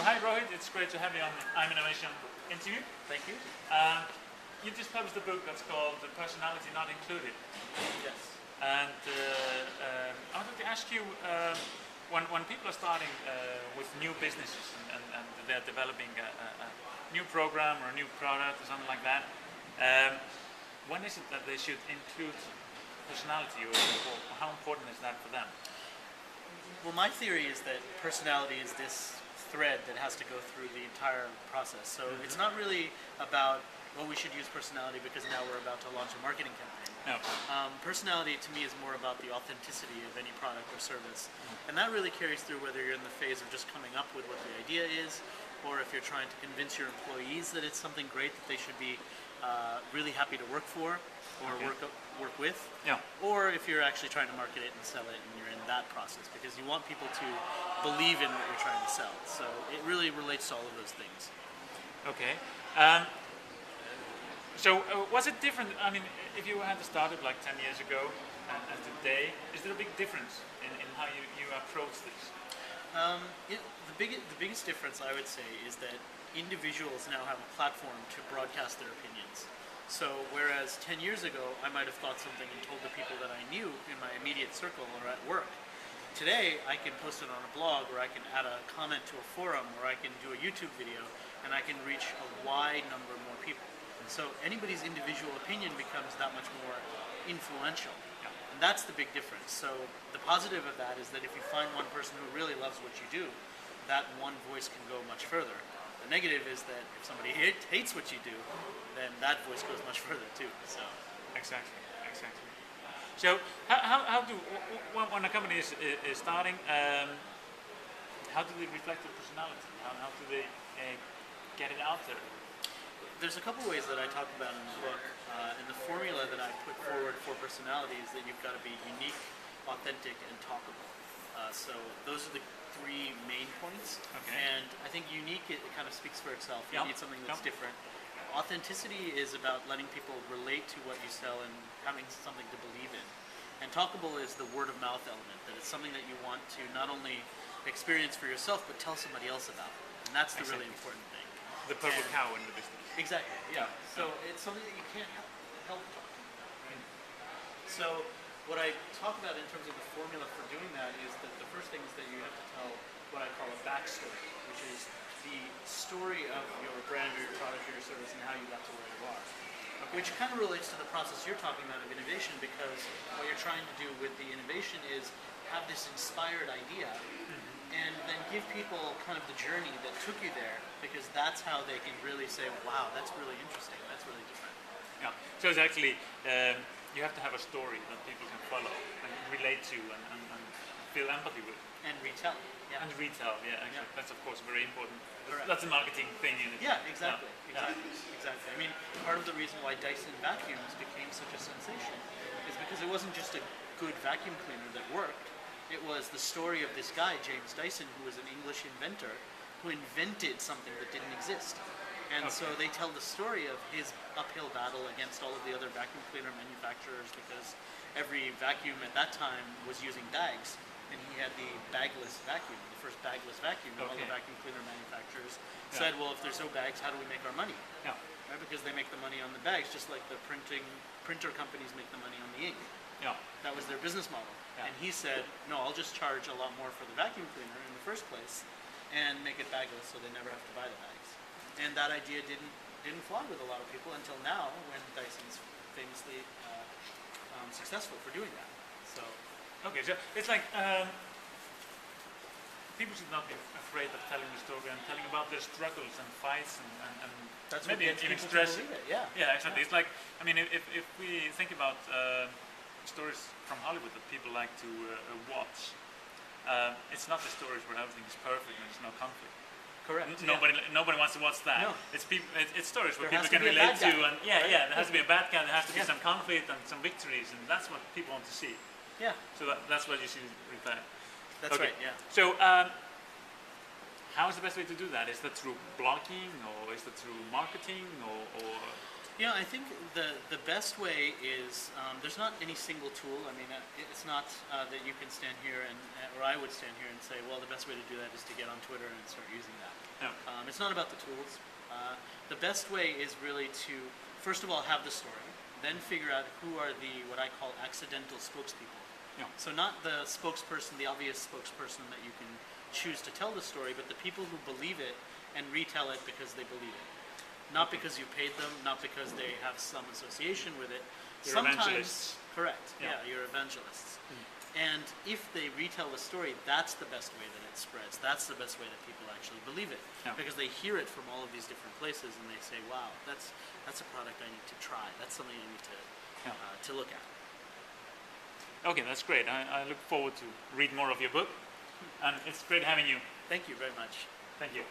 So hi Rohit, it's great to have you on the IMinnovation interview. Thank you. You just published a book that's called Personality Not Included. Yes. And I wanted to ask you, when people are starting with new businesses and they're developing a new program or a new product or something like that, when is it that they should include personality, or how important is that for them? Well, my theory is that personality is this thread that has to go through the entire process. So it's not really about, well, we should use personality because now we're about to launch a marketing campaign. No. Personality to me is more about the authenticity of any product or service. And that really carries through whether you're in the phase of just coming up with what the idea is, or if you're trying to convince your employees that it's something great that they should be really happy to work for or work with, or if you're actually trying to market it and sell it and you're in that process because you want people to believe in what you're trying to sell. So it really relates to all of those things. Okay. So was it different? I mean, if you had started like 10 years ago and today, is there a big difference in how you approach this? The biggest difference, I would say, is that individuals now have a platform to broadcast their opinions. So whereas 10 years ago, I might have thought something and told the people that I knew in my immediate circle or at work, today I can post it on a blog, or I can add a comment to a forum, or I can do a YouTube video, and I can reach a wide number more people. So anybody's individual opinion becomes that much more influential. And that's the big difference. So the positive of that is that if you find one person who really loves what you do, that one voice can go much further. The negative is that if somebody hates what you do, then that voice goes much further too. So exactly. So how do, when a company is starting, how do they reflect their personality? How do they get it out there? There's a couple ways that I talk about in the book, and the formula that I put forward for personality is that you've got to be unique, authentic, and talkable. So those are the three main points. Okay. And I think unique, it kind of speaks for itself. You need something that's different. Authenticity is about letting people relate to what you sell and having something to believe in. And talkable is the word of mouth element, that it's something that you want to not only experience for yourself, but tell somebody else about. And that's the really important thing. The purple cow in the business. Exactly, yeah. So it's something that you can't help talking about, right? So what I talk about in terms of the formula for doing that is that the first thing is that you have to tell what I call a backstory, which is the story of your brand or your product or your service and how you got to where you are. Which kind of relates to the process you're talking about of innovation, because what you're trying to do with the innovation is have this inspired idea and then give people kind of the journey that took you there, because that's how they can really say, wow, that's really interesting, that's really different. Yeah, so it's actually, you have to have a story that people can follow and relate to and feel empathy with. And retell. Yeah. And retell, actually. That's of course very important. Correct. That's a marketing thing in it. Yeah, exactly. Exactly. I mean, part of the reason why Dyson vacuums became such a sensation is because it wasn't just a good vacuum cleaner that worked. It was the story of this guy, James Dyson, who was an English inventor, who invented something that didn't exist. And so they tell the story of his uphill battle against all of the other vacuum cleaner manufacturers, because every vacuum at that time was using bags. And he had the bagless vacuum, the first bagless vacuum. All the vacuum cleaner manufacturers said, well, if there's no bags, how do we make our money? Right? Because they make the money on the bags, just like the printer companies make the money on the ink. That was their business model. And he said, no, I'll just charge a lot more for the vacuum cleaner in the first place and make it bagless so they never have to buy the bags. And that idea didn't fly with a lot of people until now, when Dyson's famously successful for doing that. So. Okay, so it's like people should not be afraid of telling the story and telling about their struggles and fights and that's maybe even stress. Yeah, exactly. It's like, I mean, if we think about stories from Hollywood that people like to watch, it's not the stories where everything is perfect and there's no conflict. Correct. Nobody wants to watch that. No. It's stories where there people can relate to, and there has to be a bad guy, there has to be Yeah. some conflict and some victories, and that's what people want to see. Yeah. So that's what you should reflect. That's right, yeah. So how is the best way to do that? Is that through blogging, or is that through marketing, or? Yeah, I think the best way is there's not any single tool. I mean, it's not that you can stand here and or I would stand here and say, well, the best way to do that is to get on Twitter and start using that. Yeah. It's not about the tools. The best way is really to first of all have the story, then figure out who are the what I call accidental spokespeople. Yeah. So not the spokesperson, the obvious spokesperson that you can choose to tell the story, but the people who believe it and retell it because they believe it. Not because you paid them, not because they have some association with it. You're evangelists. Correct. Yeah. Yeah, you're evangelists. And if they retell the story, that's the best way that it spreads. That's the best way that people actually believe it. Yeah. Because they hear it from all of these different places and they say, wow, that's a product I need to try. That's something I need to look at. Okay, that's great. I look forward to read more of your book, and it's great having you. Thank you very much. Thank you.